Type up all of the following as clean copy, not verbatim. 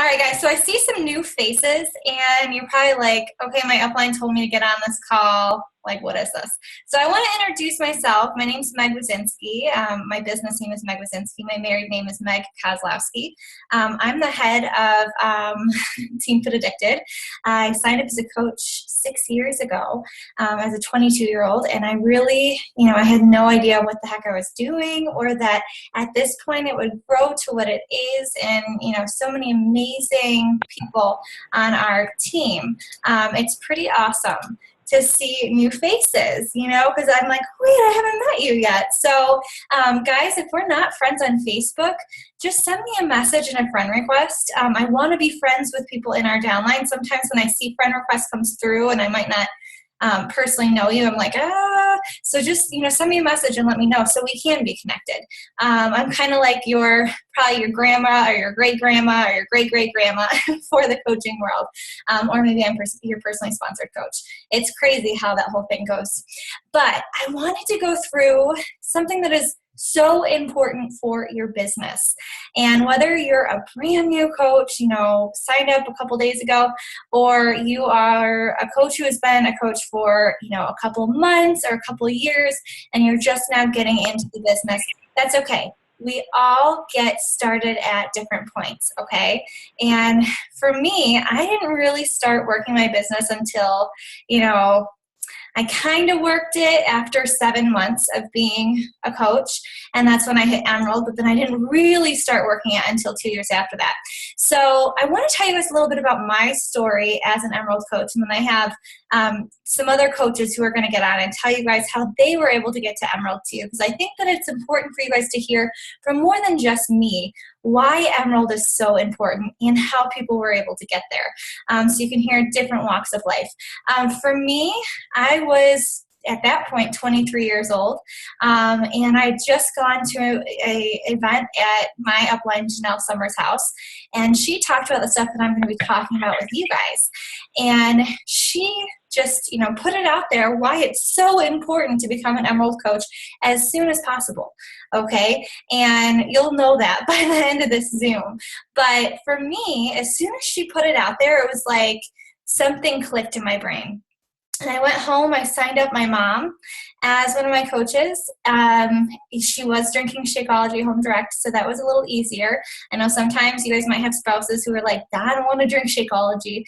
All right, guys, so I see some new faces, and you're probably like, okay, my upline told me to get on this call. Like, what is this? So I want to introduce myself. My name's Meg Wiczynski. My business name is Meg Wiczynski. My married name is Meg Kozlowski. I'm the head of Team Fit Addicted. I signed up as a coach 6 years ago as a 22-year-old, and I really, I had no idea what the heck I was doing, or that at this point it would grow to what it is, and, so many amazing people on our team. It's pretty awesome to see new faces, because I'm like, wait, I haven't met you yet. So guys, if we're not friends on Facebook, just send me a message and a friend request. I want to be friends with people in our downline. Sometimes when I see friend requests comes through and I might not personally know you, I'm like, so just, send me a message and let me know so we can be connected. I'm kind of like probably your grandma or your great-grandma or your great-great-grandma for the coaching world. Or maybe I'm your personally sponsored coach. It's crazy how that whole thing goes. But I wanted to go through something that is so important for your business. And whether you're a brand new coach, signed up a couple days ago, or you are a coach who has been a coach for, a couple months or a couple years, and you're just now getting into the business, that's okay. We all get started at different points, okay? And for me, I didn't really start working my business until, I kind of worked it after 7 months of being a coach, and that's when I hit Emerald, but then I didn't really start working it until 2 years after that. So I want to tell you guys a little bit about my story as an Emerald coach, and then I have some other coaches who are going to get on and tell you guys how they were able to get to Emerald too, because I think that it's important for you guys to hear from more than just me why Emerald is so important and how people were able to get there. So you can hear different walks of life. For me, I was at that point 23 years old, and I just gone to a event at my upline Janelle Summers' house, and she talked about the stuff that I'm going to be talking about with you guys. And she just, put it out there why it's so important to become an Emerald coach as soon as possible, okay? And you'll know that by the end of this Zoom. But for me, as soon as she put it out there, it was like something clicked in my brain. And I went home, I signed up my mom as one of my coaches. She was drinking Shakeology Home Direct, so that was a little easier. I know sometimes you guys might have spouses who are like, I don't want to drink Shakeology.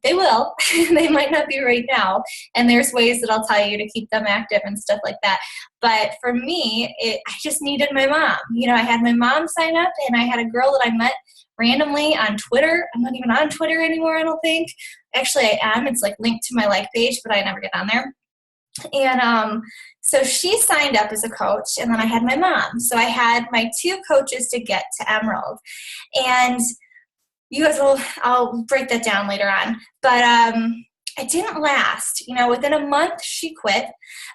They will. They might not be right now. And there's ways that I'll tell you to keep them active and stuff like that. But for me, I just needed my mom. I had my mom sign up, and I had a girl that I met randomly on Twitter. I'm not even on Twitter anymore, I don't think. Actually, I am. It's like linked to my like page, but I never get on there. And so she signed up as a coach, and then I had my mom. So I had my 2 coaches to get to Emerald. And you guys I'll break that down later on. But it didn't last. Within a month, she quit.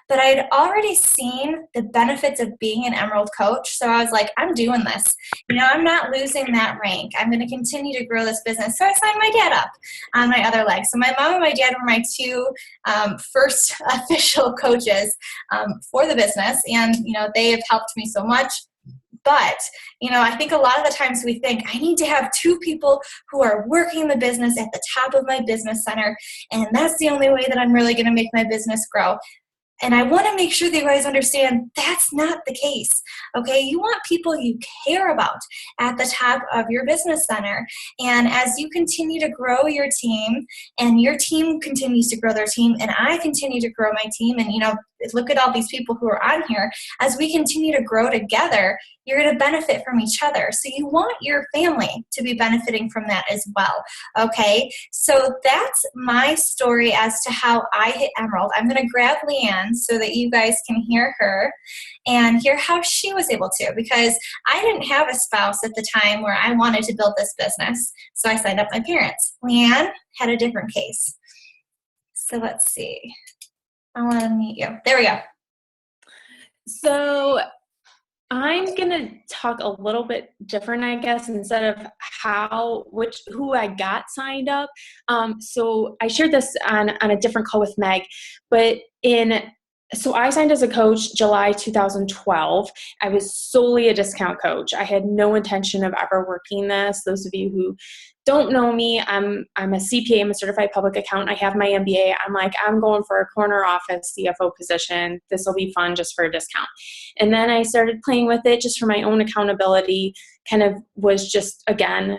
But I had already seen the benefits of being an Emerald coach. So I was like, I'm doing this. I'm not losing that rank. I'm going to continue to grow this business. So I signed my dad up on my other leg. So my mom and my dad were my 2 first official coaches for the business. And, they have helped me so much. But, I think a lot of the times we think I need to have 2 people who are working the business at the top of my business center, and that's the only way that I'm really going to make my business grow. And I want to make sure that you guys understand that's not the case, okay? You want people you care about at the top of your business center. And as you continue to grow your team, and your team continues to grow their team, and I continue to grow my team, and, look at all these people who are on here, as we continue to grow together, you're going to benefit from each other. So you want your family to be benefiting from that as well, okay? So that's my story as to how I hit Emerald. I'm going to grab Leanne so that you guys can hear her and hear how she was able to, because I didn't have a spouse at the time where I wanted to build this business. So I signed up my parents. Leanne had a different case. So let's see. I want to meet you. There we go. So I'm going to talk a little bit different, I guess, instead of who I got signed up. So I shared this on a different call with Meg, but in So I signed as a coach July 2012. I was solely a discount coach. I had no intention of ever working this. Those of you who don't know me, I'm a CPA, I'm a certified public accountant. I have my MBA. I'm like, I'm going for a corner office CFO position. This will be fun just for a discount. And then I started playing with it just for my own accountability, kind of was just, again,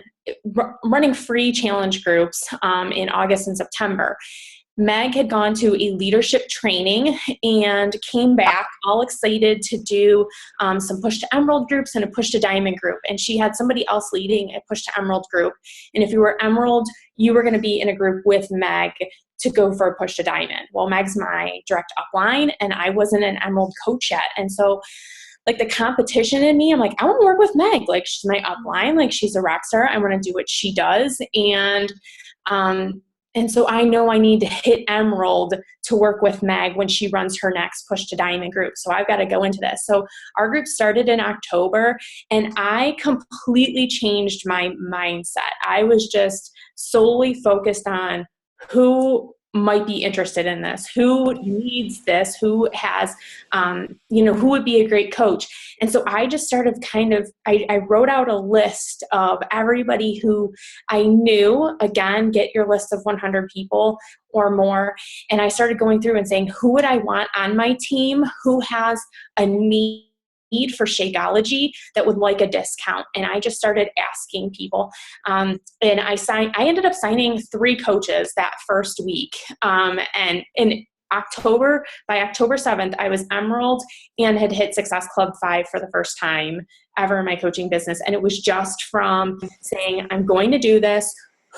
running free challenge groups in August and September. Meg had gone to a leadership training and came back all excited to do some push to emerald groups and a push to diamond group. And she had somebody else leading a push to emerald group. And if you were emerald, you were going to be in a group with Meg to go for a push to diamond. Well, Meg's my direct upline and I wasn't an emerald coach yet. And so like the competition in me, I'm like, I want to work with Meg. Like she's my upline, like she's a rock star. I want to do what she does. And so I know I need to hit emerald to work with Meg when she runs her next push to diamond group. So I've got to go into this. So our group started in October and I completely changed my mindset. I was just solely focused on who might be interested in this, who needs this, who has, who would be a great coach. And so I just started I wrote out a list of everybody who I knew, again, get your list of 100 people or more. And I started going through and saying, who would I want on my team who has a need for Shakeology that would like a discount. And I just started asking people. And I ended up signing 3 coaches that first week. And in October, by October 7th, I was Emerald and had hit Success Club 5 for the first time ever in my coaching business. And it was just from saying, I'm going to do this,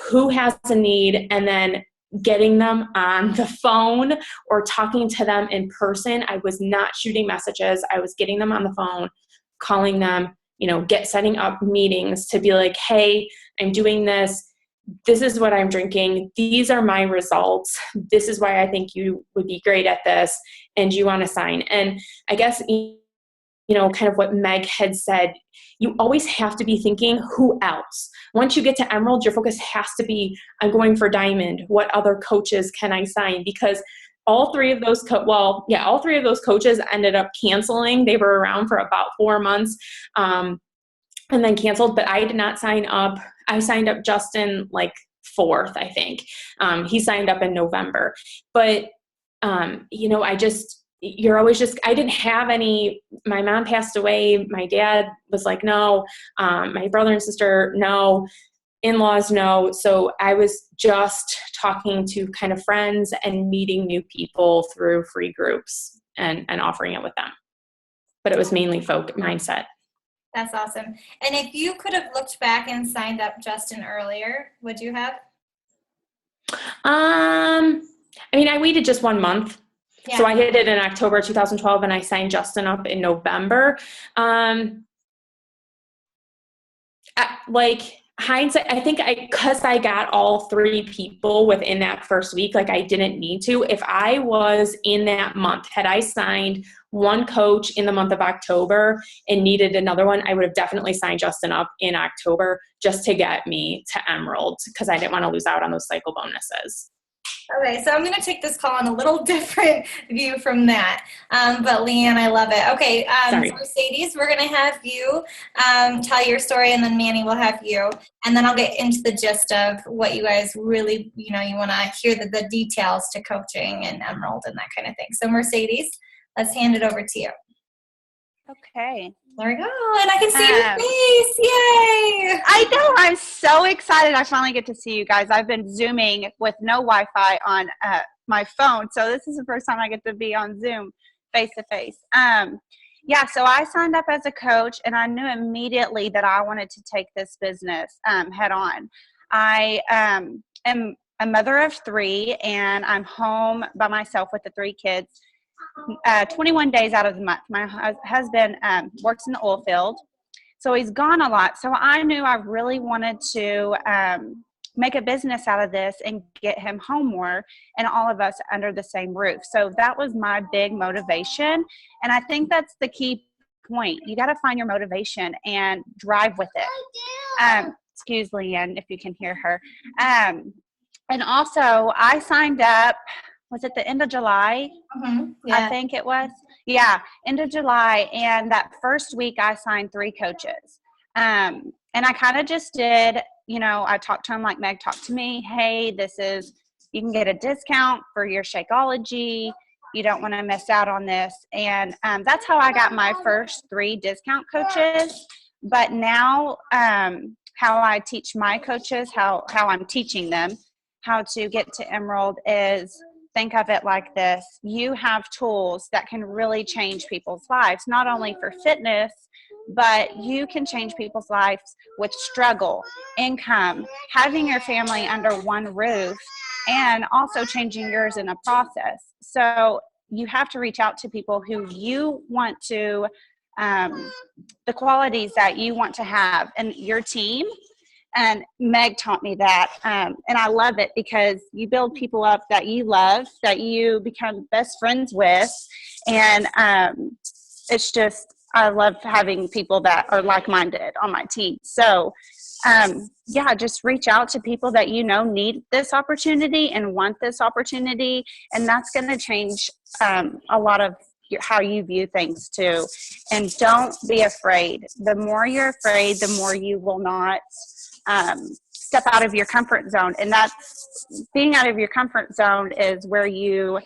who has a need, and then getting them on the phone or talking to them in person. I was not shooting messages. I was getting them on the phone, calling them, setting up meetings to be like, hey, I'm doing this. This is what I'm drinking. These are my results. This is why I think you would be great at this. And you want to sign. And I guess, kind of what Meg had said, you always have to be thinking, who else? Once you get to Emerald, your focus has to be, I'm going for Diamond. What other coaches can I sign? Because all three of those coaches ended up canceling. They were around for about 4 months and then canceled, but I did not sign up. I signed up Justin like 4th, I think. He signed up in November. But, I didn't have any, my mom passed away. My dad was like, no, my brother and sister, no, in-laws, no. So I was just talking to kind of friends and meeting new people through free groups and offering it with them. But it was mainly mindset. That's awesome. And if you could have looked back and signed up Justin earlier, would you have? I waited just 1 month. Yeah. So I hit it in October 2012 and I signed Justin up in November. Hindsight, I think because I got all 3 people within that first week, like I didn't need to. If I was in that month, had I signed 1 coach in the month of October and needed another one, I would have definitely signed Justin up in October just to get me to Emerald because I didn't want to lose out on those cycle bonuses. Okay, so I'm going to take this call on a little different view from that. But Leanne, I love it. Okay, so Mercedes, we're going to have you tell your story, and then Manny will have you. And then I'll get into the gist of what you guys really, you want to hear the details to coaching and Emerald and that kind of thing. So Mercedes, let's hand it over to you. Okay. There we go. And I can see your face. Yay. I know. I'm so excited. I finally get to see you guys. I've been Zooming with no Wi-Fi on my phone. So this is the first time I get to be on Zoom face to face. So I signed up as a coach and I knew immediately that I wanted to take this business head on. I am a mother of 3 and I'm home by myself with the 3 kids. 21 days out of the month. My husband works in the oil field, so he's gone a lot. So I knew I really wanted to make a business out of this and get him home more and all of us under the same roof. So that was my big motivation. And I think that's the key point. You got to find your motivation and drive with it. Excuse Leanne, if you can hear her. And also I signed up was it the end of July? Yeah. I think it was. Yeah, end of July. And that first week I signed 3 coaches. And I kind of just did, I talked to them like Meg talked to me. Hey, you can get a discount for your Shakeology. You don't want to miss out on this. And that's how I got my first 3 discount coaches. But now how I teach my coaches, how I'm teaching them how to get to Emerald is, think of it like this. You have tools that can really change people's lives, not only for fitness, but you can change people's lives with struggle, income, having your family under one roof, and also changing yours in the process. So you have to reach out to people who you want to, the qualities that you want to have in your team. And Meg taught me that. And I love it because you build people up that you love, that you become best friends with. And it's just, I love having people that are like-minded on my team. So, just reach out to people that need this opportunity and want this opportunity. And that's going to change a lot of how you view things too. And don't be afraid. The more you're afraid, the more you will not step out of your comfort zone. And that's, being out of your comfort zone is where you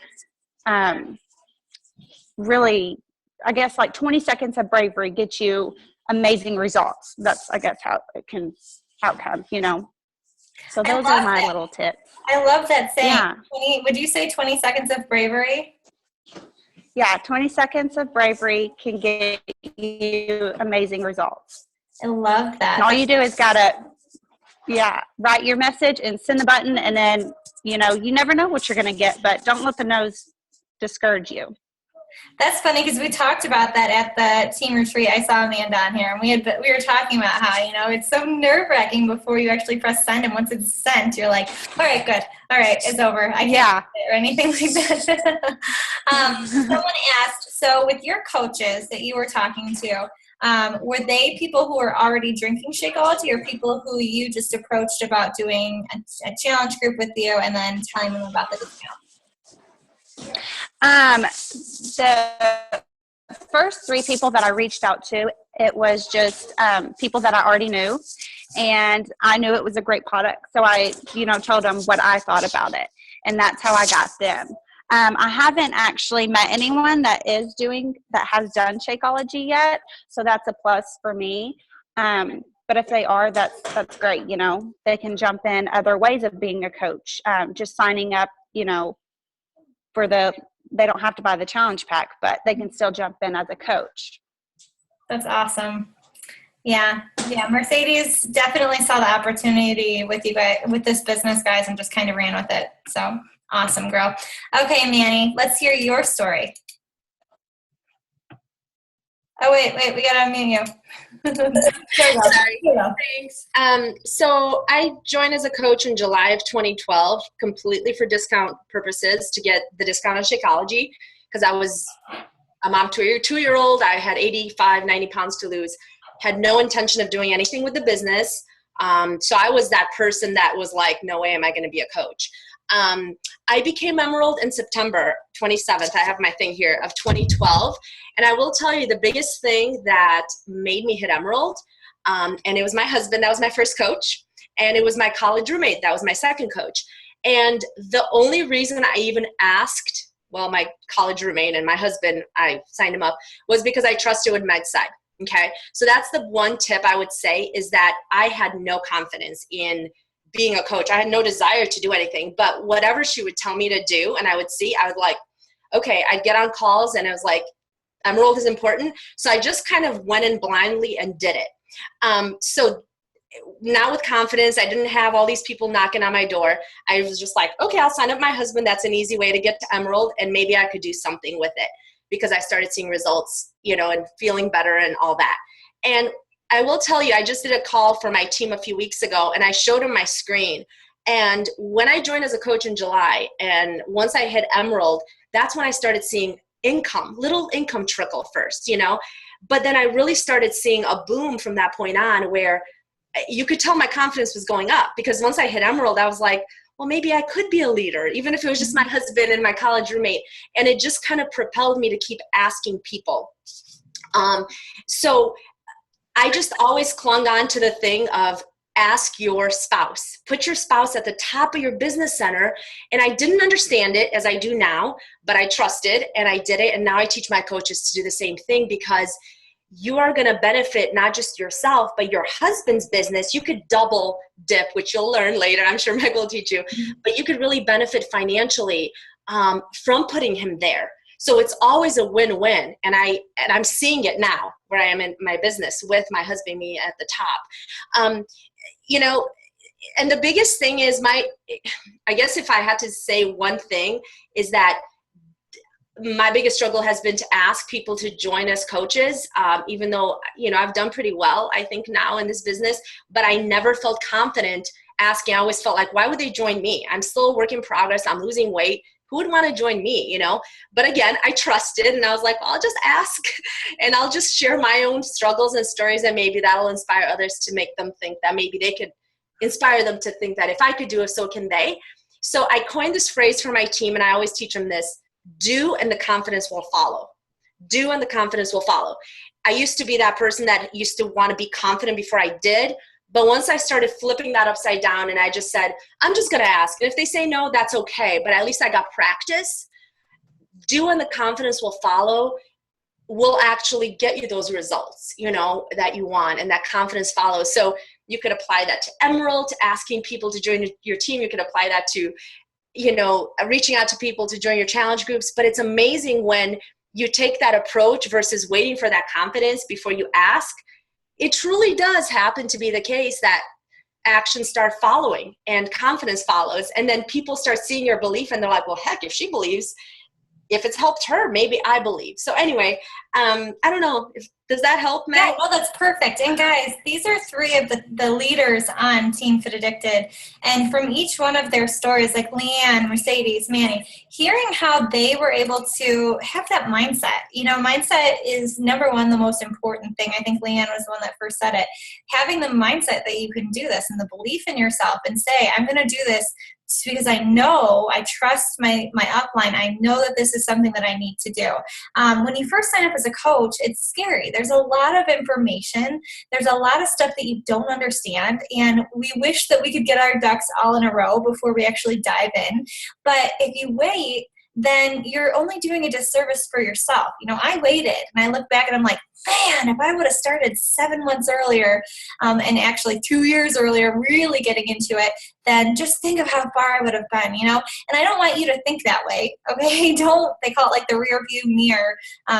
really, I guess, like 20 seconds of bravery gets you amazing results. That's, I guess, how it can outcome, So those are my little tips. I love that saying. Yeah. Would you say 20 seconds of bravery? Yeah, 20 seconds of bravery can get you amazing results. I love that. And all you do is write your message and send the button, and then, you never know what you're going to get, but don't let the no's discourage you. That's funny because we talked about that at the team retreat. I saw Amanda on here, and we were talking about how, it's so nerve-wracking before you actually press send, and once it's sent, you're like, all right, good. All right, it's over. I can't do it or anything like that. Someone asked, so with your coaches that you were talking to, were they people who were already drinking Shakeology, or people who you just approached about doing a challenge group with you and then telling them about the discount? The first 3 people that I reached out to, it was just people that I already knew, and I knew it was a great product. So I, told them what I thought about it, and that's how I got them. I haven't actually met anyone that has done Shakeology yet, so that's a plus for me. But if they are, that's great. They can jump in other ways of being a coach. Just signing up, they don't have to buy the challenge pack, but they can still jump in as a coach. That's awesome. Yeah. Mercedes definitely saw the opportunity with you guys, with this business, guys, and just kind of ran with it. So awesome, girl. Okay, Manny, let's hear your story. Oh, wait, we got to unmute you. Sorry. Thanks. So I joined as a coach in July of 2012, completely for discount purposes, to get the discount on Shakeology, because I was a mom to a 2-year-old. I had 85, 90 pounds to lose, had no intention of doing anything with the business. So I was that person that was like, no way am I going to be a coach. I became Emerald in September 27th. I have my thing here, of 2012. And I will tell you the biggest thing that made me hit Emerald, and it was my husband. That was my first coach. And it was my college roommate. That was my second coach. And the only reason I even asked, my college roommate and my husband, I signed him up, was because I trusted what Meg said. Okay. So that's the one tip I would say, is that I had no confidence in being a coach. I had no desire to do anything, but whatever she would tell me to do and I would see, I would like, okay, I'd get on calls and it was like, Emerald is important. So I just kind of went in blindly and did it. So now with confidence, I didn't have all these people knocking on my door. I was just like, okay, I'll sign up my husband. That's an easy way to get to Emerald, and maybe I could do something with it, because I started seeing results, and feeling better and all that. And I will tell you, I just did a call for my team a few weeks ago, and I showed them my screen. And when I joined as a coach in July, and once I hit Emerald, that's when I started seeing little income trickle first, but then I really started seeing a boom from that point on, where you could tell my confidence was going up, because once I hit Emerald, I was like, well, maybe I could be a leader, even if it was just my husband and my college roommate. And it just kind of propelled me to keep asking people. So I just always clung on to the thing of ask your spouse. Put your spouse at the top of your business center. And I didn't understand it as I do now, but I trusted and I did it. And now I teach my coaches to do the same thing, because you are going to benefit not just yourself, but your husband's business. You could double dip, which you'll learn later. I'm sure Meg will teach you, but you could really benefit financially from putting him there. So it's always a win-win. And I'm seeing it now where I am in my business with my husband, me at the top. You know, and the biggest thing is I guess if I had to say one thing, is that my biggest struggle has been to ask people to join as coaches, even though, you know, I've done pretty well, I think, now in this business, but I never felt confident asking. I always felt like, why would they join me? I'm still a work in progress. I'm losing weight. Who would want to join me, you know? But again, I trusted, and I was like, well, I'll just ask, and I'll just share my own struggles and stories, and maybe that'll inspire others to make them think that maybe they could inspire them to think that if I could do it, so can they. So I coined this phrase for my team, and I always teach them this: do, and the confidence will follow. Do, and the confidence will follow. I used to be that person that used to want to be confident before I did. But once I started flipping that upside down, and I just said, I'm just going to ask. And if they say no, that's okay. But at least I got practice. Do, and the confidence will follow will actually get you those results, you know, that you want, and that confidence follows. So you could apply that to Emerald, to asking people to join your team. You could apply that to, you know, reaching out to people to join your challenge groups. But it's amazing when you take that approach versus waiting for that confidence before you ask. It truly does happen to be the case that actions start following and confidence follows. And then people start seeing your belief, and they're like, well, heck, if she believes, if it's helped her, maybe I believe. So anyway, I don't know. Does that help, Meg? Yeah, well, that's perfect. And guys, these are three of the leaders on Team Fit Addicted. And from each one of their stories, like Leanne, Mercedes, Manny, hearing how they were able to have that mindset. You know, mindset is number one, the most important thing. I think Leanne was the one that first said it. Having the mindset that you can do this, and the belief in yourself, and say, I'm going to do this because I know, I trust my upline. I know that this is something that I need to do. When you first sign up as a coach, it's scary. There's a lot of information. There's a lot of stuff that you don't understand. And we wish that we could get our ducks all in a row before we actually dive in. But if you wait, then you're only doing a disservice for yourself. You know, I waited, and I look back and I'm like, man, if I would have started 7 months earlier, and actually 2 years earlier, really getting into it, then just think of how far I would have been, you know? And I don't want you to think that way, okay? They call it like the rear view mirror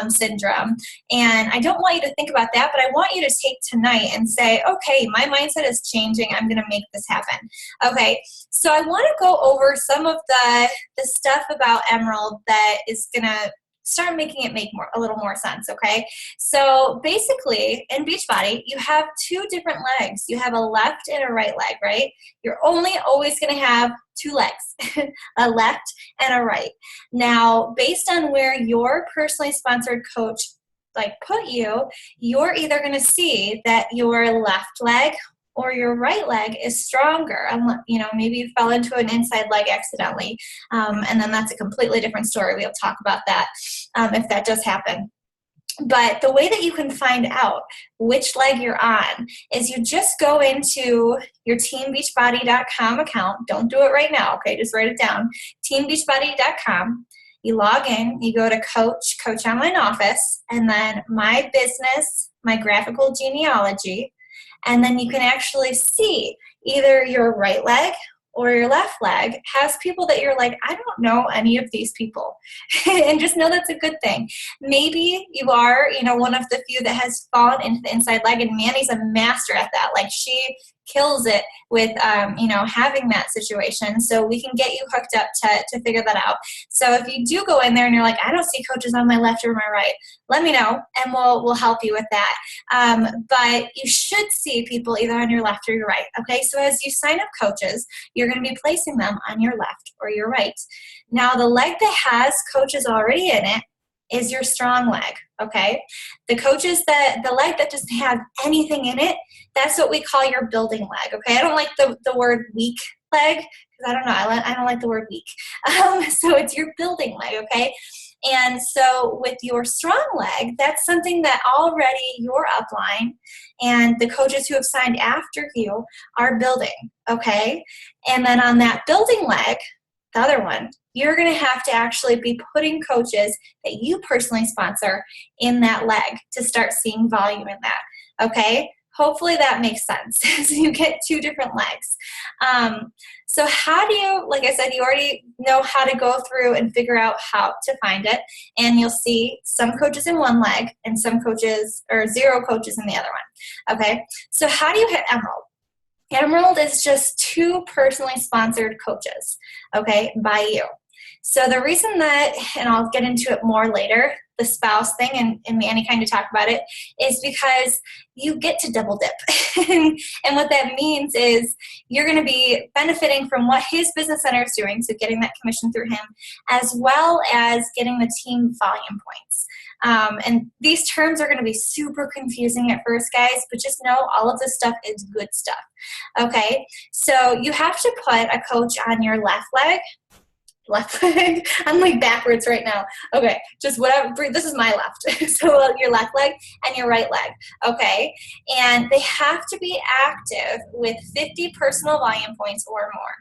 syndrome. And I don't want you to think about that, but I want you to take tonight and say, okay, my mindset is changing. I'm going to make this happen. Okay, so I want to go over some of the stuff about Emerald that is going to start making it make a little more sense, okay? So basically, in Beachbody, you have two different legs. You have a left and a right leg, right? You're only always going to have two legs, a left and a right. Now, based on where your personally sponsored coach put you, you're either going to see that your left leg or your right leg is stronger. You know, maybe you fell into an inside leg accidentally, and then that's a completely different story. We'll talk about that if that does happen. But the way that you can find out which leg you're on is you just go into your teambeachbody.com account. Don't do it right now, okay? Just write it down. teambeachbody.com. You log in, you go to Coach Online Office, and then My Business, My Graphical Genealogy. And then you can actually see either your right leg or your left leg has people that you're like, I don't know any of these people. And just know that's a good thing. Maybe you are, you know, one of the few that has fallen into the inside leg, and Manny's a master at that. Like, she kills it with, you know, having that situation. So we can get you hooked up to figure that out. So if you do go in there and you're like, I don't see coaches on my left or my right, let me know, and we'll help you with that. But you should see people either on your left or your right. Okay, so as you sign up coaches, you're going to be placing them on your left or your right. Now, the leg that has coaches already in it is your strong leg, okay? The leg that doesn't have anything in it, that's what we call your building leg, okay? I don't like the word weak leg, because I don't know, I don't like the word weak. So it's your building leg, okay? And so with your strong leg, that's something that already your upline and the coaches who have signed after you are building, okay? And then on that building leg, the other one, you're going to have to actually be putting coaches that you personally sponsor in that leg to start seeing volume in that, okay? Hopefully that makes sense. So you get two different legs. So how do you, like I said, you already know how to go through and figure out how to find it. And you'll see some coaches in one leg and some coaches, or 0 coaches in the other one. Okay. So how do you hit Emerald? Emerald is just 2 personally sponsored coaches, okay, by you. So the reason that, and I'll get into it more later, the spouse thing, and Manny kind of talked about it, is because you get to double dip. And what that means is you're going to be benefiting from what his business center is doing, so getting that commission through him, as well as getting the team volume points. And these terms are going to be super confusing at first, guys, but just know all of this stuff is good stuff. Okay, so you have to put a coach on your left leg. I'm like backwards right now. Okay, just whatever. This is my left. So your left leg and your right leg. Okay, and they have to be active with 50 personal volume points or more.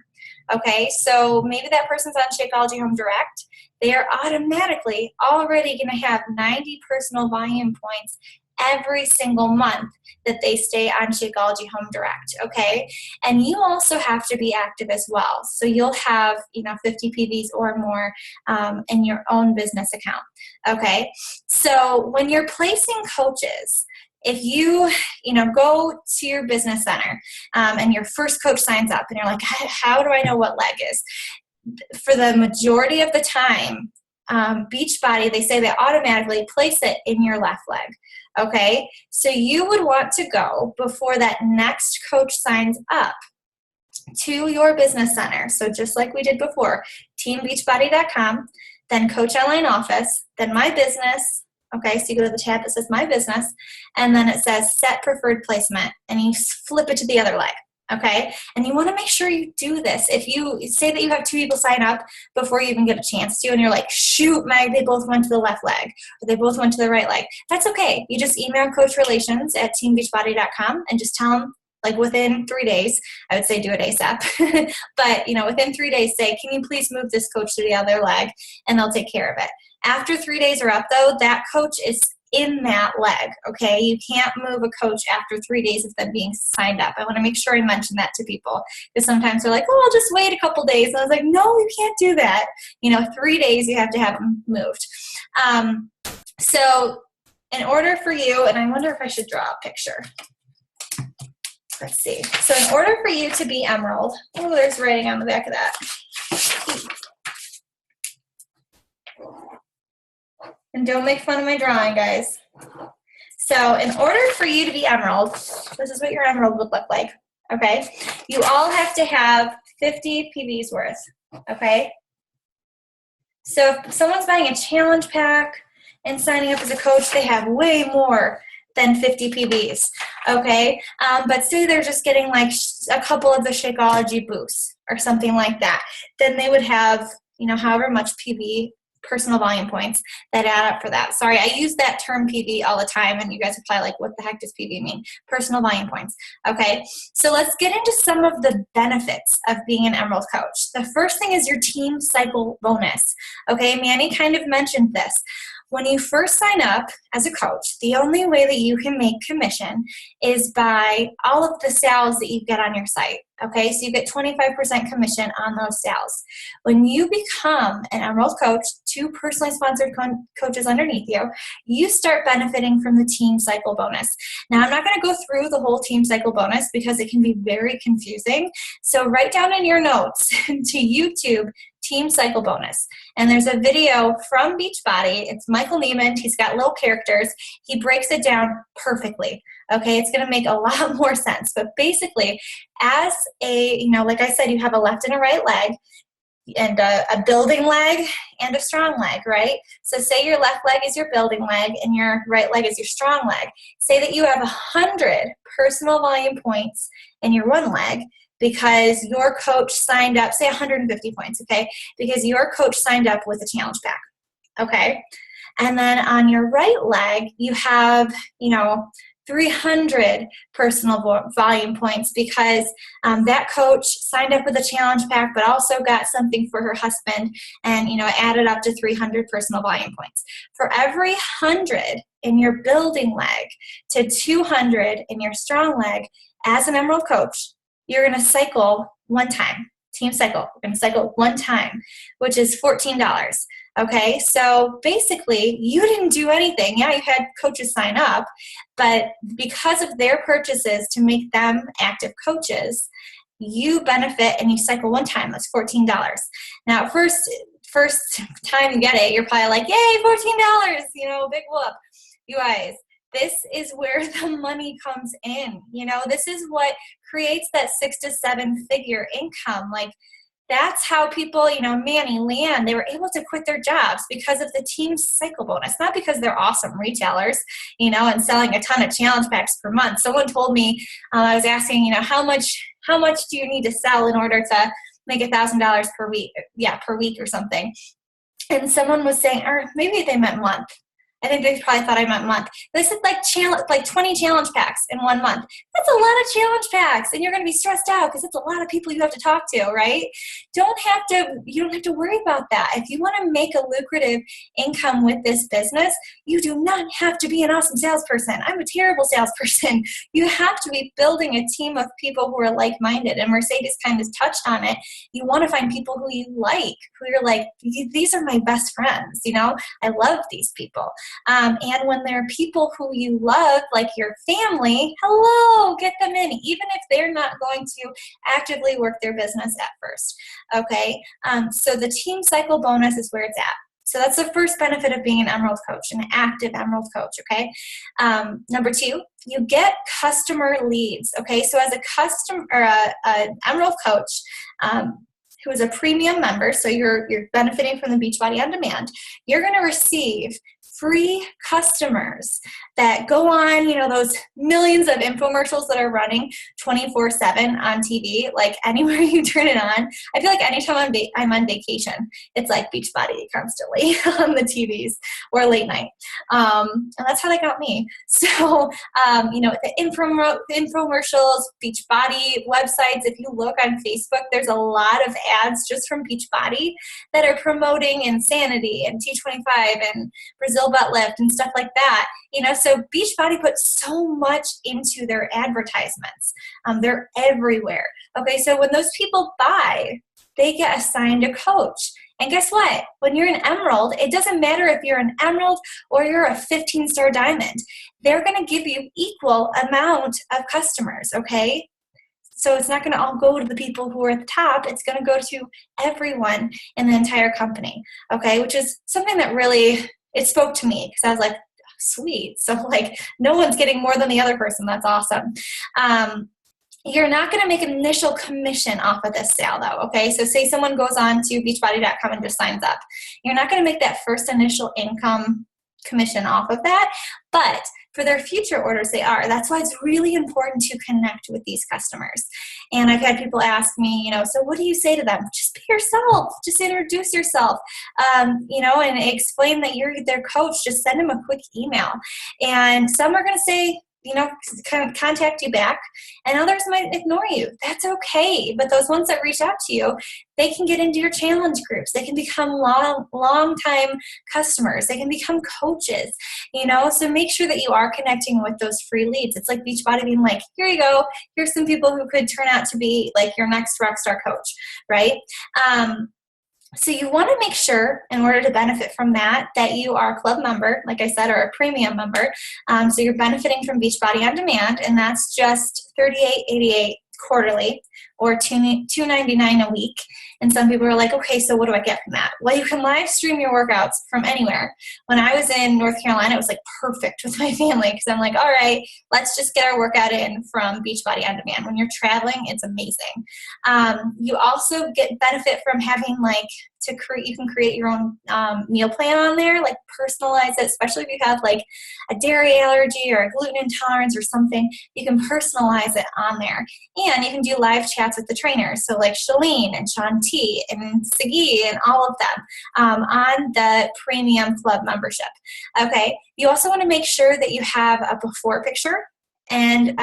Okay, so maybe that person's on Shakeology Home Direct. They are automatically already going to have 90 personal volume points every single month that they stay on Shakeology Home Direct, okay? And you also have to be active as well. So you'll have, 50 PVs or more in your own business account, okay? So when you're placing coaches, if you, go to your business center and your first coach signs up and you're like, how do I know what leg is? For the majority of the time, Beachbody, they say they automatically place it in your left leg. Okay, so you would want to go before that next coach signs up to your business center. So just like we did before, teambeachbody.com, then Coach Online Office, then My Business. Okay, so you go to the tab that says My Business, and then it says Set Preferred Placement, and you flip it to the other leg. Okay, and you want to make sure you do this. If you say that you have 2 people sign up before you even get a chance to, and you're like, shoot, Meg, they both went to the left leg, or they both went to the right leg, that's okay. You just email coachrelations@teambeachbody.com and just tell them, like within 3 days, I would say do it ASAP, but within 3 days say, can you please move this coach to the other leg, and they'll take care of it. After 3 days are up though, that coach is in that leg, okay? You can't move a coach after 3 days of them being signed up. I want to make sure I mention that to people, because sometimes they're like, oh, I'll just wait a couple days. And I was like, no, you can't do that. 3 days you have to have them moved. So in order for you, and I wonder if I should draw a picture. Let's see. So in order for you to be Emerald, oh, there's writing on the back of that. And don't make fun of my drawing, guys. So in order for you to be Emerald, this is what your Emerald would look like, okay? You all have to have 50 PVs worth, okay? So if someone's buying a challenge pack and signing up as a coach, they have way more than 50 PVs, okay? But say they're just getting like a couple of the Shakeology boosts or something like that, then they would have, however much PV, personal volume points, that add up for that. Sorry, I use that term PV all the time, and you guys are probably like, what the heck does PV mean? Personal volume points. Okay, so let's get into some of the benefits of being an Emerald coach. The first thing is your team cycle bonus. Okay, Manny kind of mentioned this. When you first sign up as a coach, the only way that you can make commission is by all of the sales that you get on your site. Okay, so you get 25% commission on those sales. When you become an Emerald coach, 2 personally sponsored coaches underneath you, you start benefiting from the team cycle bonus. Now, I'm not going to go through the whole team cycle bonus because it can be very confusing. So write down in your notes to YouTube, team cycle bonus. And there's a video from Beachbody. It's Michael Neiman. He's got little characters. He breaks it down perfectly. Okay, it's going to make a lot more sense. But basically, as a, like I said, you have a left and a right leg, and a building leg and a strong leg, right? So say your left leg is your building leg and your right leg is your strong leg. Say that you have 100 personal volume points in your one leg. because your coach signed up, say 150 points, okay? Because your coach signed up with a challenge pack, okay? And then on your right leg, you have, 300 personal volume points because that coach signed up with a challenge pack, but also got something for her husband and, added up to 300 personal volume points. For every 100 in your building leg to 200 in your strong leg, as an Emerald coach, you're going to cycle one time. Team cycle. We're going to cycle one time, which is $14. Okay, so basically, you didn't do anything. Yeah, you had coaches sign up, but because of their purchases to make them active coaches, you benefit and you cycle one time. That's $14. Now, first time you get it, you're probably like, yay, $14, big whoop. You guys, this is where the money comes in. This is what creates that 6 to 7 figure income. Like, that's how people, Manny, Leanne, they were able to quit their jobs because of the team cycle bonus, not because they're awesome retailers, and selling a ton of challenge packs per month. Someone told me, I was asking, how much do you need to sell in order to make $1,000 per week? Yeah, per week or something. And someone was saying, or maybe they meant month. I think they probably thought I meant month. This is like 20 challenge packs in 1 month. That's a lot of challenge packs, and you're going to be stressed out because it's a lot of people you have to talk to, right? You don't have to worry about that. If you want to make a lucrative income with this business, you do not have to be an awesome salesperson. I'm a terrible salesperson. You have to be building a team of people who are like-minded, and Mercedes kind of touched on it. You want to find people who you like, who you're like, these are my best friends. I love these people. And when there are people who you love, like your family, hello, get them in, even if they're not going to actively work their business at first, okay? So the team cycle bonus is where it's at. So that's the first benefit of being an Emerald coach, an active Emerald coach, okay? Number 2, you get customer leads, okay? So as a an Emerald coach, who is a premium member, so you're benefiting from the Beachbody On Demand, you're going to receive free customers that go on, those millions of infomercials that are running 24/7 on TV, like anywhere you turn it on. I feel like anytime I'm on vacation, it's like Beachbody constantly on the TVs or late night. And that's how they got me. So, the infomercials, Beachbody websites, if you look on Facebook, there's a lot of ads just from Beachbody that are promoting Insanity and T25 and Brazil butt lift and stuff like that. So Beachbody puts so much into their advertisements. They're everywhere. Okay, so when those people buy, they get assigned a coach. And guess what? When you're an Emerald, it doesn't matter if you're an Emerald or you're a 15-star Diamond. They're going to give you equal amount of customers, okay? So it's not going to all go to the people who are at the top. It's going to go to everyone in the entire company, okay? Which is something that really, it spoke to me because I was like, sweet. So like no one's getting more than the other person. That's awesome. You're not going to make an initial commission off of this sale though. Okay. So say someone goes on to beachbody.com and just signs up. You're not going to make that first initial income commission off of that, but for their future orders, they are. That's why it's really important to connect with these customers. And I've had people ask me, so what do you say to them? Just be yourself. Just introduce yourself, and explain that you're their coach. Just send them a quick email. And some are going to say, contact you back, and others might ignore you. That's okay. But those ones that reach out to you, they can get into your challenge groups. They can become long-time customers. They can become coaches, so make sure that you are connecting with those free leads. It's like Beachbody being like, here you go. Here's some people who could turn out to be like your next rockstar coach, right? So you want to make sure, in order to benefit from that you are a club member, like I said, or a premium member. So you're benefiting from Beachbody On Demand, and that's just $38.88 quarterly or $299 a week. And some people are like, okay, so what do I get from that? Well, you can live stream your workouts from anywhere. When I was in North Carolina, it was like perfect with my family because I'm like, all right, let's just get our workout in from Beachbody On Demand. When you're traveling, it's amazing. You also get benefit from having you can create your own meal plan on there, like personalize it, especially if you have like a dairy allergy or a gluten intolerance or something, you can personalize it on there. And you can do live chats chats with the trainers. So like Shalene and Sean T and Sagi and all of them on the premium club membership. Okay. You also want to make sure that you have a before picture and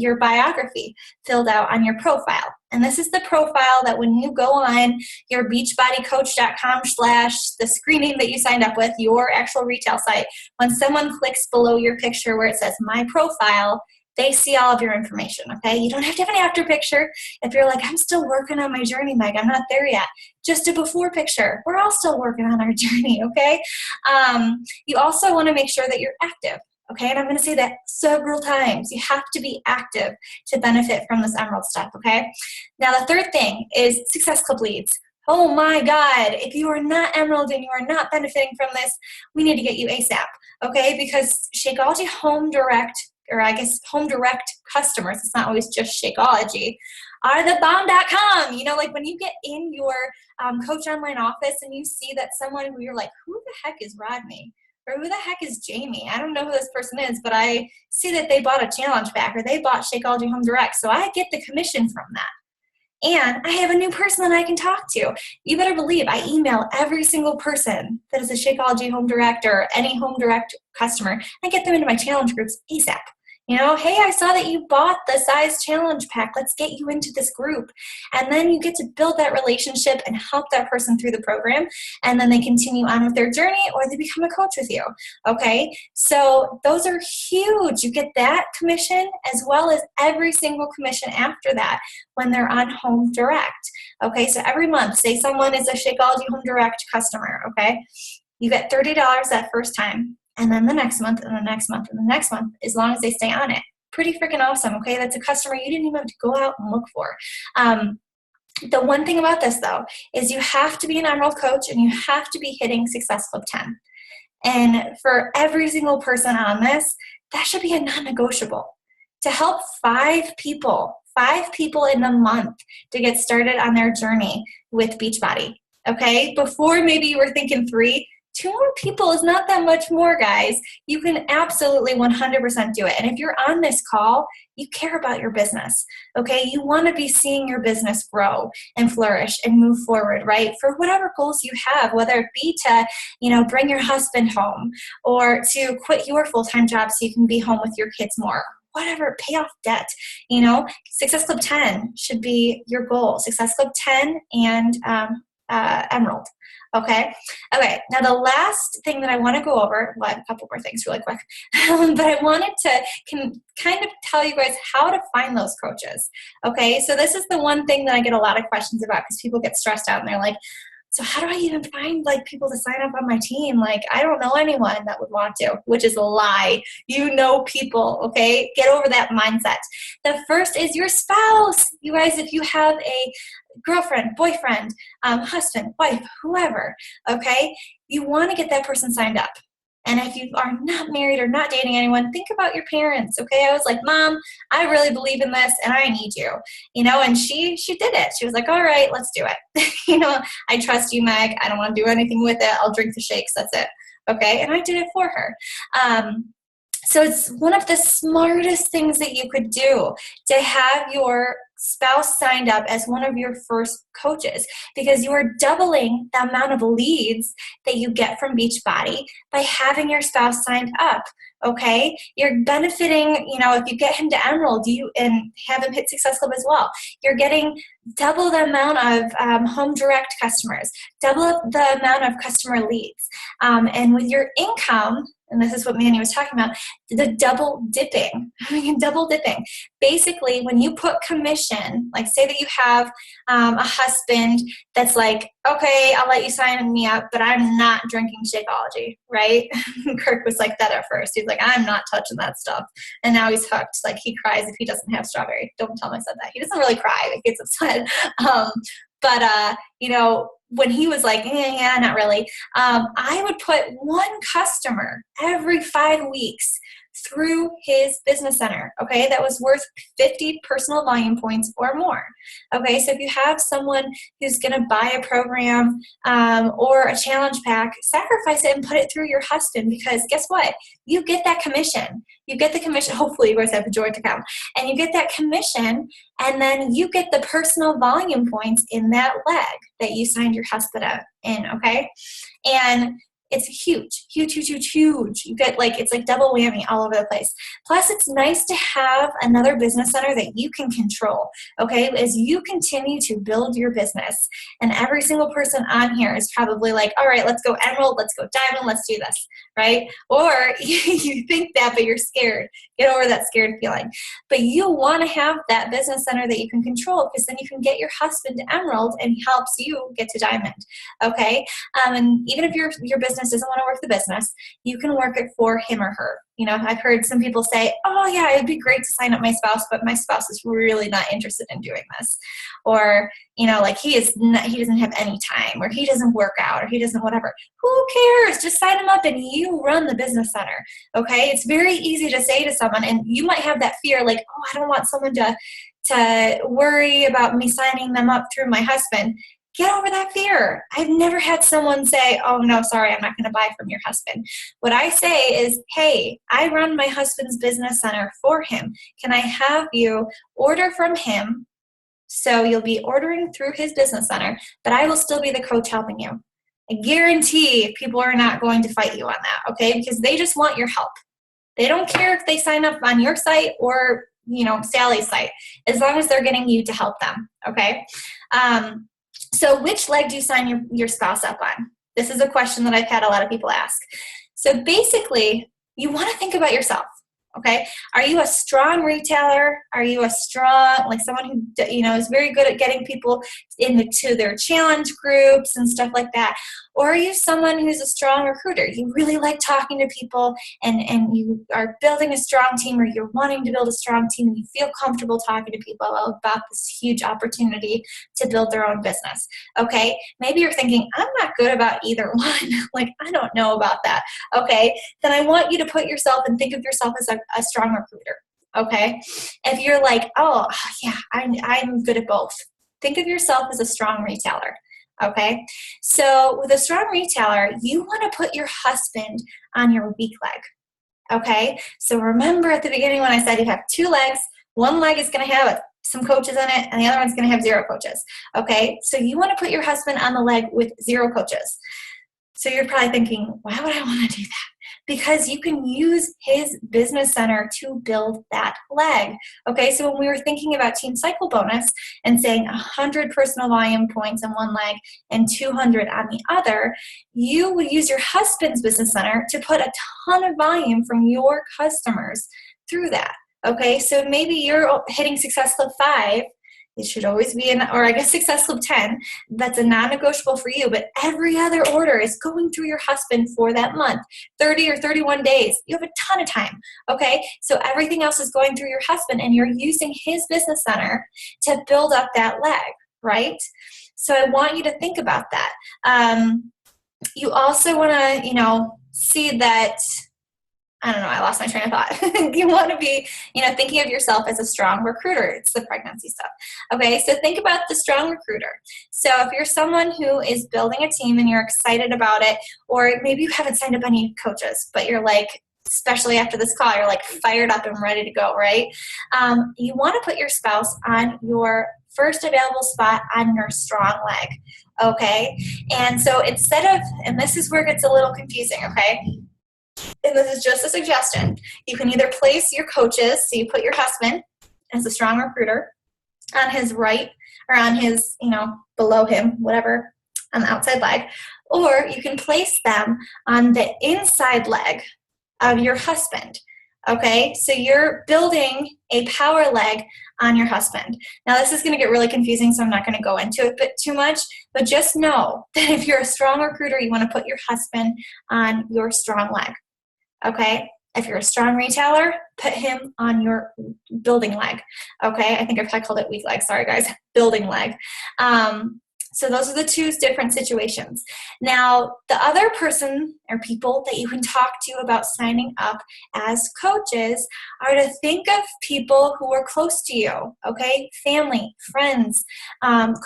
your biography filled out on your profile. And this is the profile that when you go on your beachbodycoach.com/the screening that you signed up with, your actual retail site, when someone clicks below your picture where it says my profile, they see all of your information, okay? You don't have to have an after picture. If you're like, I'm still working on my journey, Meg, I'm not there yet. Just a before picture. We're all still working on our journey, okay? You also want to make sure that you're active. Okay, and I'm going to say that several times. You have to be active to benefit from this Emerald step, okay? Now, the third thing is Success Club leads. Oh my God, if you are not Emerald and you are not benefiting from this, we need to get you ASAP, okay? Because Shakeology Home Direct, or I guess Home Direct customers, it's not always just Shakeology, are the bomb.com. You know, like when you get in your Coach Online office and you see that someone who you're like, who the heck is Rodney? Or who the heck is Jamie? I don't know who this person is, but I see that they bought a challenge pack or they bought Shakeology Home Direct. So I get the commission from that. And I have a new person that I can talk to. You better believe I email every single person that is a Shakeology Home Direct or any Home Direct customer and get them into my challenge groups ASAP. You know, hey, I saw that you bought the size challenge pack. Let's get you into this group. And then you get to build that relationship and help that person through the program. And then they continue on with their journey or they become a coach with you. Okay, so those are huge. You get that commission as well as every single commission after that when they're on Home Direct. Okay, so every month, say someone is a Shakeology Home Direct customer. Okay, you get $30 that first time. And then the next month, and the next month, and the next month, as long as they stay on it. Pretty freaking awesome, okay? That's a customer you didn't even have to go out and look for. The one thing about this, though, is you have to be an Emerald coach, and you have to be hitting Success Club 10. And for every single person on this, that should be a non-negotiable. To help 5 people in the month to get started on their journey with Beachbody, okay? Before maybe you were thinking 3, 2 more people is not that much more, guys. You can absolutely 100% do it. And if you're on this call, you care about your business, okay? You want to be seeing your business grow and flourish and move forward, right? For whatever goals you have, whether it be to, you know, bring your husband home or to quit your full-time job so you can be home with your kids more. Whatever, pay off debt, you know? Success Club 10 should be your goal. Success Club 10 and Emerald. Okay. Now the last thing that I want to go over, well, I have a couple more things really quick, but I wanted to kind of tell you guys how to find those coaches. Okay. So this is the one thing that I get a lot of questions about because people get stressed out and they're like, so how do I even find like people to sign up on my team? Like, I don't know anyone that would want to, which is a lie. You know people, okay? Get over that mindset. The first is your spouse. You guys, if you have a girlfriend, boyfriend, husband, wife, whoever, okay, you want to get that person signed up. And if you are not married or not dating anyone, think about your parents, okay? I was like, Mom, I really believe in this and I need you, you know, and she did it. She was like, all right, let's do it. You know, I trust you, Meg. I don't want to do anything with it. I'll drink the shakes. That's it. Okay. And I did it for her. So it's one of the smartest things that you could do to have your spouse signed up as one of your first coaches because you are doubling the amount of leads that you get from Beachbody by having your spouse signed up. Okay, you're benefiting, you know, if you get him to Emerald and have him hit Success Club as well, you're getting double the amount of Home Direct customers, double the amount of customer leads. And with your income, and this is what Manny was talking about, the double dipping. Double dipping. Basically, when you put commission, like say that you have a husband that's like, okay, I'll let you sign me up, but I'm not drinking Shakeology, right? Kirk was like that at first. He's like, I'm not touching that stuff. And now he's hooked. Like he cries if he doesn't have strawberry. Don't tell him I said that. He doesn't really cry. He gets upset. But you know, when he was like, yeah, not really, I would put one customer every 5 weeks through his business center, okay, that was worth 50 personal volume points or more. Okay, so if you have someone who's going to buy a program or a challenge pack, sacrifice it and put it through your husband, because guess what? You get that commission. You get the commission. Hopefully you guys have the joy to come. And you get that commission, and then you get the personal volume points in that leg that you signed your husband up in, okay? And it's huge, huge, huge, huge, huge. You get it's like double whammy all over the place. Plus, it's nice to have another business center that you can control, okay? As you continue to build your business, and every single person on here is probably like, all right, let's go emerald, let's go diamond, let's do this, right? Or you think that, but you're scared. Get over that scared feeling. But you want to have that business center that you can control, because then you can get your husband to emerald and he helps you get to diamond, okay? And even if your business doesn't want to work the business, you can work it for him or her. I've heard some people say, oh yeah, it'd be great to sign up my spouse, but my spouse is really not interested in doing this. Or, he doesn't have any time, or he doesn't work out, or he doesn't whatever. Who cares? Just sign him up and you run the business center. Okay. It's very easy to say to someone, and you might have that fear, like, oh, I don't want someone to worry about me signing them up through my husband. Get over that fear. I've never had someone say, oh, no, sorry, I'm not going to buy from your husband. What I say is, hey, I run my husband's business center for him. Can I have you order from him? So you'll be ordering through his business center, but I will still be the coach helping you. I guarantee people are not going to fight you on that, okay? Because they just want your help. They don't care if they sign up on your site or, Sally's site, as long as they're getting you to help them, okay? So which leg do you sign your spouse up on? This is a question that I've had a lot of people ask. So basically, you want to think about yourself, okay? Are you a strong retailer? Are you a strong, someone who, is very good at getting people into their challenge groups and stuff like that? Or are you someone who's a strong recruiter? You really like talking to people, and you are building a strong team, or you're wanting to build a strong team, and you feel comfortable talking to people about this huge opportunity to build their own business, okay? Maybe you're thinking, I'm not good about either one. I don't know about that, okay? Then I want you to put yourself and think of yourself as a strong recruiter, okay? If you're like, oh, yeah, I'm good at both, think of yourself as a strong retailer. Okay, so with a strong retailer, you want to put your husband on your weak leg. Okay, so remember at the beginning when I said you have two legs, one leg is going to have some coaches in it, and the other one's going to have zero coaches. Okay, so you want to put your husband on the leg with zero coaches. So you're probably thinking, why would I want to do that? Because you can use his business center to build that leg. Okay, so when we were thinking about Team Cycle Bonus and saying 100 personal volume points on one leg and 200 on the other, you would use your husband's business center to put a ton of volume from your customers through that. Okay, so maybe you're hitting Success Club 5. It should always be Success Club 10. That's a non-negotiable for you, but every other order is going through your husband for that month, 30 or 31 days. You have a ton of time, okay? So everything else is going through your husband, and you're using his business center to build up that leg, right? So I want you to think about that. You also want to, see that, I don't know, I lost my train of thought. You want to be, thinking of yourself as a strong recruiter. It's the pregnancy stuff. Okay, so think about the strong recruiter. So if you're someone who is building a team and you're excited about it, or maybe you haven't signed up any coaches, but you're especially after this call, you're fired up and ready to go, right? You want to put your spouse on your first available spot on your strong leg, okay? And so and this is where it gets a little confusing, okay? And this is just a suggestion. You can either place your coaches, so you put your husband as a strong recruiter on his right, or on his, below him, whatever, on the outside leg, or you can place them on the inside leg of your husband. Okay, so you're building a power leg on your husband. Now this is going to get really confusing, so I'm not going to go into it too much, but just know that if you're a strong recruiter, you want to put your husband on your strong leg. Okay, if you're a strong retailer, put him on your building leg. Okay, I think I've called it weak leg. Sorry guys, building leg. So those are the two different situations. Now, the other person or people that you can talk to about signing up as coaches are to think of people who are close to you, okay? Family, friends,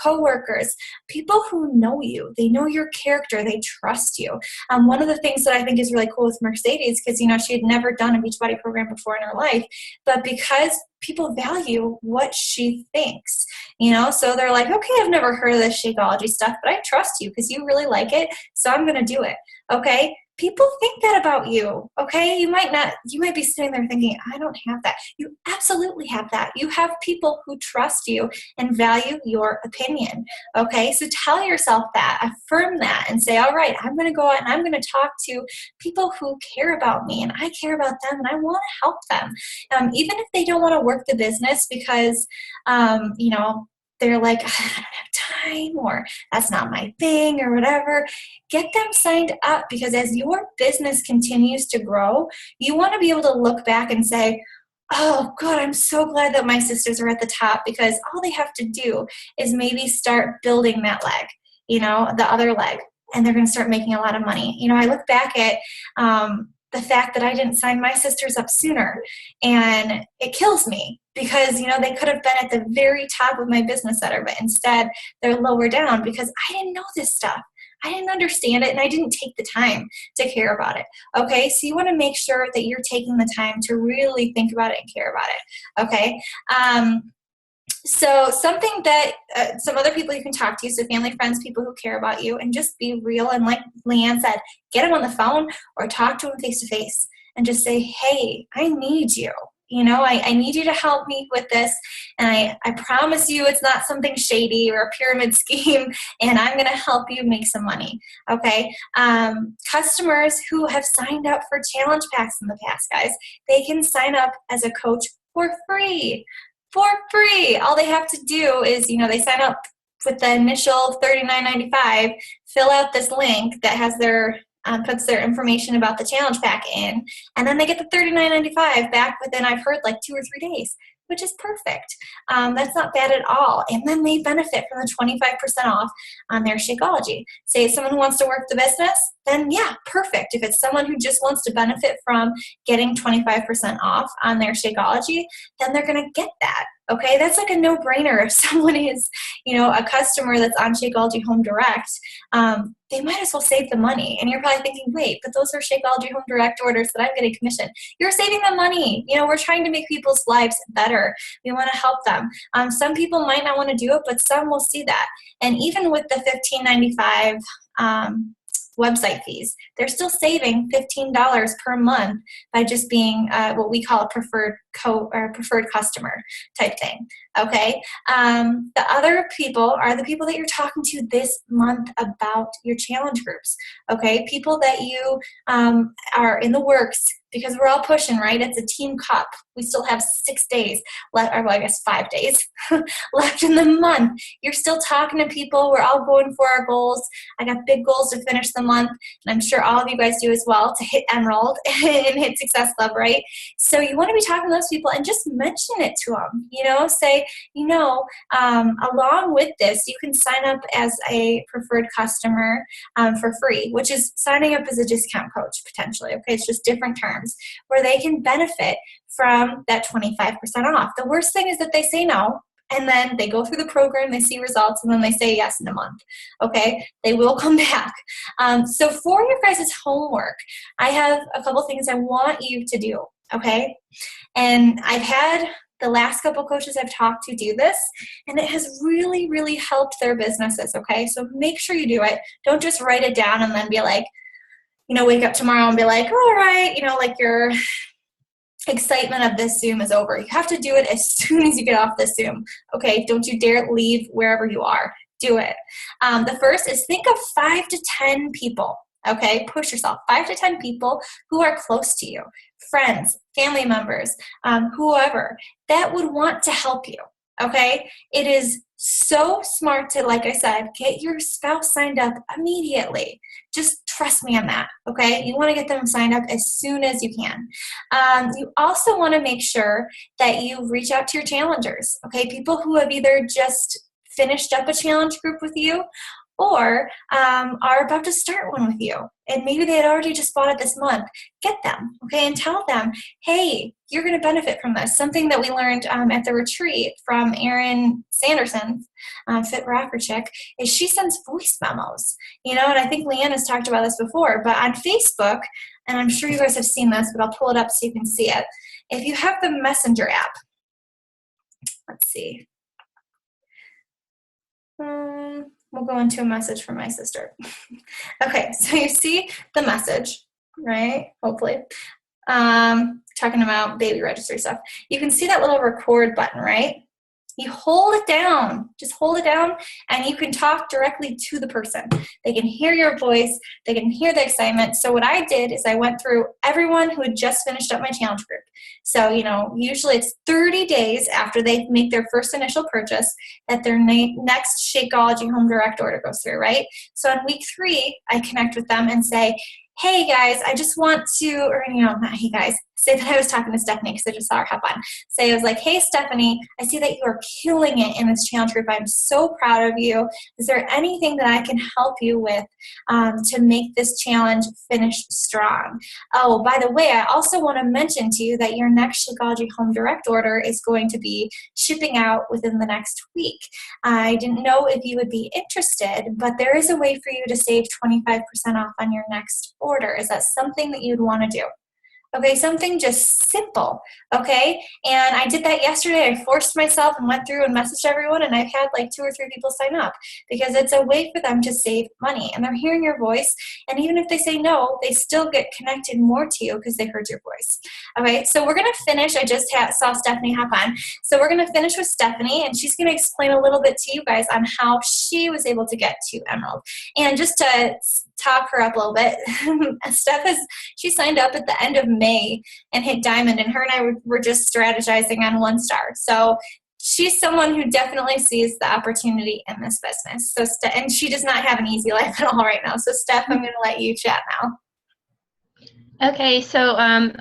coworkers, people who know you. They know your character. They trust you. One of the things that I think is really cool with Mercedes, because, she had never done a Beachbody program before in her life, but because people value what she thinks, so they're like, okay, I've never heard of this Shakeology stuff, but I trust you because you really like it, so I'm going to do it, okay? People think that about you, okay? You might be sitting there thinking, I don't have that. You absolutely have that. You have people who trust you and value your opinion, okay? So tell yourself that, affirm that, and say, all right, I'm going to go out and I'm going to talk to people who care about me, and I care about them, and I want to help them. Even if they don't want to work the business because, they're like, I don't have time, or that's not my thing, or whatever. Get them signed up, because as your business continues to grow, you want to be able to look back and say, oh, God, I'm so glad that my sisters are at the top, because all they have to do is maybe start building that leg, the other leg, and they're going to start making a lot of money. I look back at the fact that I didn't sign my sisters up sooner, and it kills me, because, they could have been at the very top of my business center, but instead they're lower down because I didn't know this stuff. I didn't understand it, and I didn't take the time to care about it. Okay, so you want to make sure that you're taking the time to really think about it and care about it. Okay. So something that some other people you can talk to, so family, friends, people who care about you, and just be real. And like Leanne said, get them on the phone or talk to them face to face and just say, hey, I need you. I need you to help me with this. And I promise you it's not something shady or a pyramid scheme, and I'm going to help you make some money. Okay. Customers who have signed up for challenge packs in the past, guys, they can sign up as a coach for free. For free. All they have to do is, they sign up with the initial $39.95, fill out this link that has puts their information about the challenge pack in, and then they get the $39.95 back within, I've heard, like 2 or 3 days, which is perfect. That's not bad at all. And then they benefit from the 25% off on their Shakeology. Say it's someone who wants to work the business, then yeah, perfect. If it's someone who just wants to benefit from getting 25% off on their Shakeology, then they're going to get that. Okay, that's like a no-brainer. If someone is, a customer that's on Shakeology Home Direct, they might as well save the money. And you're probably thinking, wait, but those are Shakeology Home Direct orders that I'm getting commission. You're saving them money. We're trying to make people's lives better. We want to help them. Some people might not want to do it, but some will see that. And even with the $15.95 website fees, they're still saving $15 per month by just being what we call a preferred customer type thing. Okay. The other people are the people that you're talking to this month about your challenge groups. Okay. People that you are in the works, because we're all pushing, right? It's a team cup. We still have 6 days left, or well, I guess 5 days left in the month. You're still talking to people. We're all going for our goals. I got big goals to finish the month, and I'm sure all of you guys do as well, to hit Emerald and hit Success Club, right? So you want to be talking to those people and just mention it to them, say, along with this, you can sign up as a preferred customer for free, which is signing up as a discount coach potentially. Okay, it's just different terms where they can benefit from that 25% off. The worst thing is that they say no, and then they go through the program, they see results, and then they say yes in a month. Okay, they will come back. So for your guys' homework, I have a couple things I want you to do. Okay, and I've had the last couple coaches I've talked to do this, and it has really, really helped their businesses. Okay, so make sure you do it. Don't just write it down and then be like, wake up tomorrow and be like, all right, like your excitement of this Zoom is over. You have to do it as soon as you get off this Zoom. Okay, don't you dare leave wherever you are. Do it. The first is think of 5 to 10 people. Okay, push yourself. 5 to 10 people who are close to you, friends, family members, whoever, that would want to help you. Okay, it is so smart to, like I said, get your spouse signed up immediately. Just trust me on that. Okay, you want to get them signed up as soon as you can. You also want to make sure that you reach out to your challengers. Okay, people who have either just finished up a challenge group with you, or are about to start one with you. And maybe they had already just bought it this month. Get them, okay, and tell them, hey, you're going to benefit from this. Something that we learned at the retreat from Erin Sanderson, Fit Rocker Chick, is she sends voice memos, and I think Leanne has talked about this before, but on Facebook, and I'm sure you guys have seen this, but I'll pull it up so you can see it. If you have the Messenger app, let's see. We'll go into a message from my sister. Okay, so you see the message, right? Hopefully. Talking about baby registry stuff. You can see that little record button, right? You hold it down, just hold it down, and you can talk directly to the person. They can hear your voice, they can hear the excitement. So what I did is I went through everyone who had just finished up my challenge group. So, usually it's 30 days after they make their first initial purchase that their next Shakeology home direct order goes through, right? So on week 3, I connect with them and say, hey guys, I just want to, or not hey guys, say that I was talking to Stephanie because I just saw her hop on. Say I was like, hey Stephanie, I see that you are killing it in this challenge group. I'm so proud of you. Is there anything that I can help you with to make this challenge finish strong? Oh, by the way, I also want to mention to you that your next Shakeology home direct order is going to be shipping out within the next week. I didn't know if you would be interested, but there is a way for you to save 25% off on your next order. Is that something that you'd want to do? Okay, something just simple, okay? And I did that yesterday. I forced myself and went through and messaged everyone, and I've had like 2 or 3 people sign up because it's a way for them to save money. And they're hearing your voice, and even if they say no, they still get connected more to you because they heard your voice. Okay, so we're going to finish. I just saw Stephanie hop on. So we're going to finish with Stephanie, and she's going to explain a little bit to you guys on how she was able to get to Emerald. And just to talk her up a little bit, she signed up at the end of May and hit Diamond, and her and I were just strategizing on 1 star. So she's someone who definitely sees the opportunity in this business. So, and she does not have an easy life at all right now. So Steph, I'm going to let you chat now. Okay, so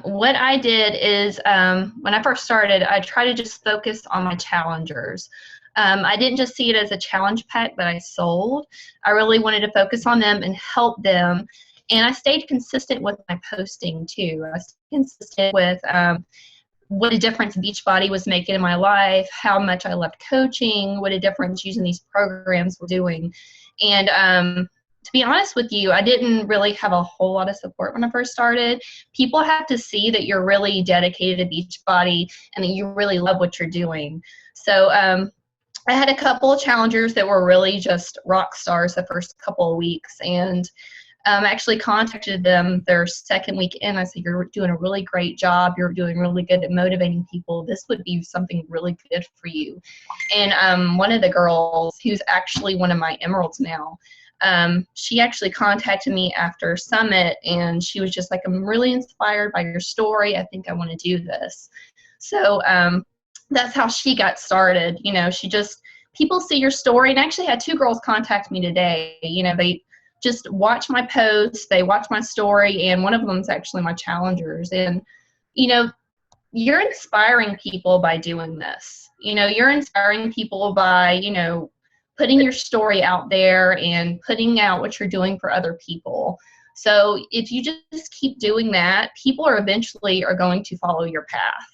what I did is when I first started, I tried to just focus on my challengers. I didn't just see it as a challenge pack that I sold. I really wanted to focus on them and help them. And I stayed consistent with my posting too. I stayed consistent with what a difference Beachbody was making in my life, how much I loved coaching, what a difference using these programs were doing. And to be honest with you, I didn't really have a whole lot of support when I first started. People have to see that you're really dedicated to Beachbody and that you really love what you're doing. So I had a couple of challengers that were really just rock stars the first couple of weeks, and actually contacted them their second week in. I said, you're doing a really great job. You're doing really good at motivating people. This would be something really good for you. And one of the girls, who's actually one of my Emeralds now, she actually contacted me after Summit, and she was just like, I'm really inspired by your story. I think I want to do this. So that's how she got started. People see your story, and I actually had 2 girls contact me today. They just watch my posts, they watch my story, and one of them's actually my challengers. And, you're inspiring people by doing this. You're inspiring people by, putting your story out there and putting out what you're doing for other people. So if you just keep doing that, people are eventually going to follow your path.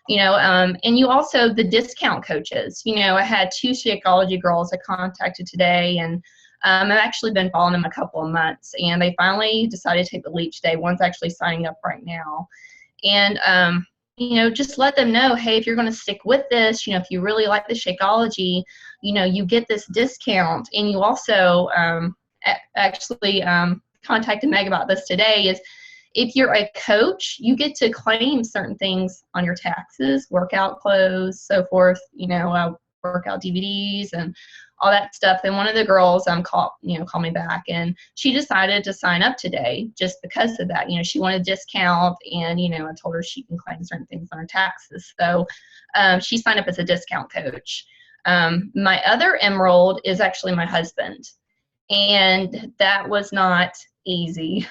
And you also, the discount coaches, I had 2 Shakeology girls I contacted today, and I've actually been following them a couple of months, and they finally decided to take the leap today. One's actually signing up right now. And, just let them know, hey, if you're going to stick with this, if you really like the Shakeology, you get this discount. And you also actually contacted Meg about this today, is if you're a coach, you get to claim certain things on your taxes, workout clothes, so forth, workout DVDs and all that stuff. And one of the girls called me back, and she decided to sign up today just because of that. She wanted a discount, and I told her she can claim certain things on her taxes. So she signed up as a discount coach. My other Emerald is actually my husband, and that was not easy.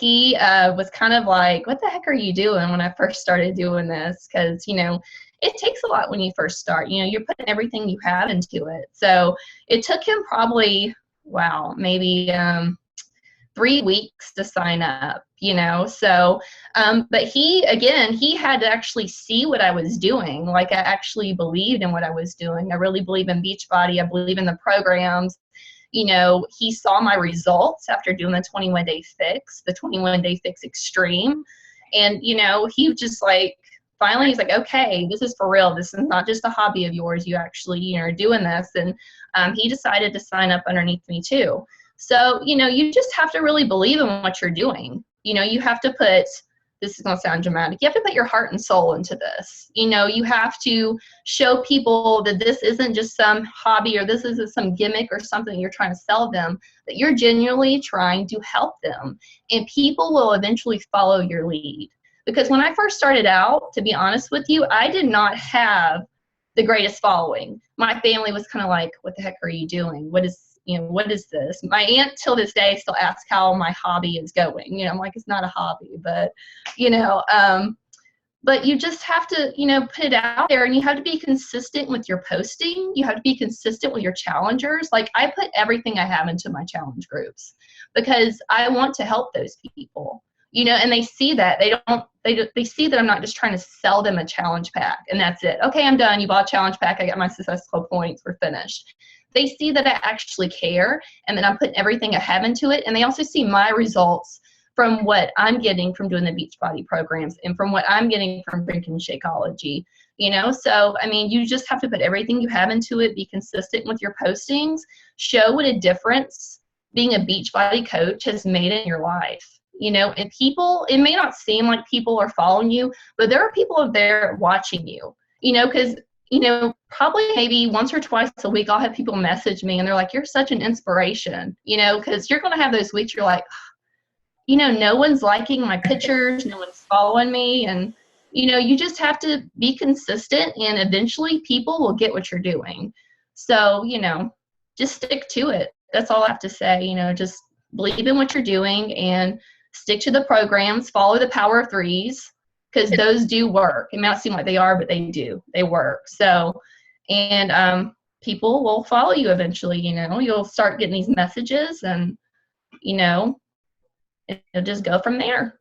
He was kind of like, what the heck are you doing when I first started doing this? Because, it takes a lot when you first start. You know, you're putting everything you have into it. So it took him probably, maybe 3 weeks to sign up, you know. So, but he had to actually see what I was doing. Like, I actually believed in what I was doing. I really believe in Beachbody. I believe in the programs. You know, he saw my results after doing the 21-day fix, the 21-day fix extreme. And, you know, he just like, finally he's like, okay, this is for real. This is not just a hobby of yours. You actually, you know, are doing this. And he decided to sign up underneath me too. So, you know, you just have to really believe in what you're doing. You know, you have to put, this is going to sound dramatic, you have to put your heart and soul into this. You know, you have to show people that this isn't just some hobby, or this isn't some gimmick or something you're trying to sell them, that you're genuinely trying to help them. And people will eventually follow your lead. Because when I first started out, to be honest with you, I did not have the greatest following. My family was kind of like, what the heck are you doing? What is this? My aunt till this day still asks how my hobby is going. You know, I'm like, it's not a hobby, but, you know, but you just have to, you know, put it out there, and you have to be consistent with your posting. You have to be consistent with your challengers. Like, I put everything I have into my challenge groups because I want to help those people, you know, and they see that. They see that I'm not just trying to sell them a challenge pack and that's it. Okay, I'm done. You bought a challenge pack. I got my Success Club points. We're finished. They see that I actually care and that I'm putting everything I have into it. And they also see my results from what I'm getting from doing the Beachbody programs and from what I'm getting from drinking Shakeology, you know? So, I mean, you just have to put everything you have into it, be consistent with your postings, show what a difference being a Beachbody coach has made in your life. You know, and people, it may not seem like people are following you, but there are people out there watching you, you know, because, you know, probably maybe once or twice a week, I'll have people message me and they're like, you're such an inspiration, you know, because you're going to have those weeks you're like, you know, no one's liking my pictures, no one's following me. And, you know, you just have to be consistent and eventually people will get what you're doing. So, you know, just stick to it. That's all I have to say. You know, just believe in what you're doing and stick to the programs, follow the power of threes, because those do work. It may not seem like they are, but they do. They work. So, and people will follow you eventually, you know. You'll start getting these messages and, you know, it'll just go from there.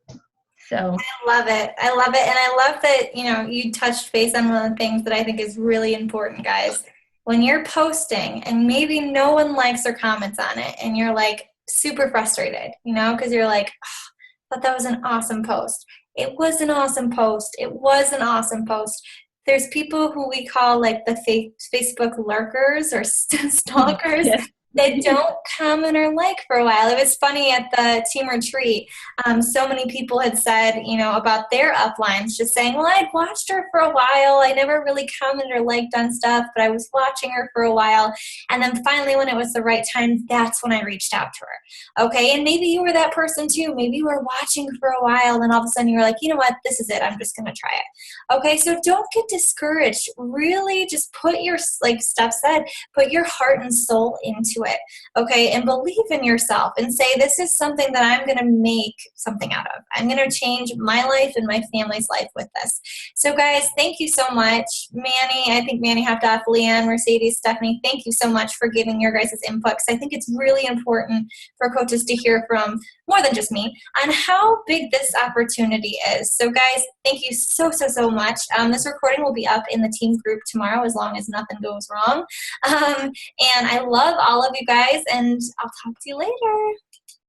So I love it. I love it. And I love that, you know, you touched base on one of the things that I think is really important, guys. When you're posting and maybe no one likes or comments on it and you're like super frustrated, you know, because you're like, oh, I thought that was an awesome post. It was an awesome post. It was an awesome post. There's people who we call like the Facebook lurkers or stalkers. Yes. They don't comment or like for a while. It was funny at the team retreat. So many people had said, you know, about their uplines, just saying, well, I'd watched her for a while. I never really commented or liked on stuff, but I was watching her for a while. And then finally, when it was the right time, that's when I reached out to her. Okay. And maybe you were that person too. Maybe you were watching for a while and all of a sudden you were like, you know what, this is it. I'm just going to try it. Okay. So don't get discouraged. Really just put your, like Steph said, put your heart and soul into it, okay, and believe in yourself and say, this is something that I'm going to make something out of. I'm going to change my life and my family's life with this. So guys, thank you so much. Manny, I think Manny hopped off, Leanne, Mercedes, Stephanie, thank you so much for giving your guys' input, because I think it's really important for coaches to hear from more than just me on how big this opportunity is. So guys, thank you so much. This recording will be up in the team group tomorrow as long as nothing goes wrong. And I love all of you guys, and I'll talk to you later.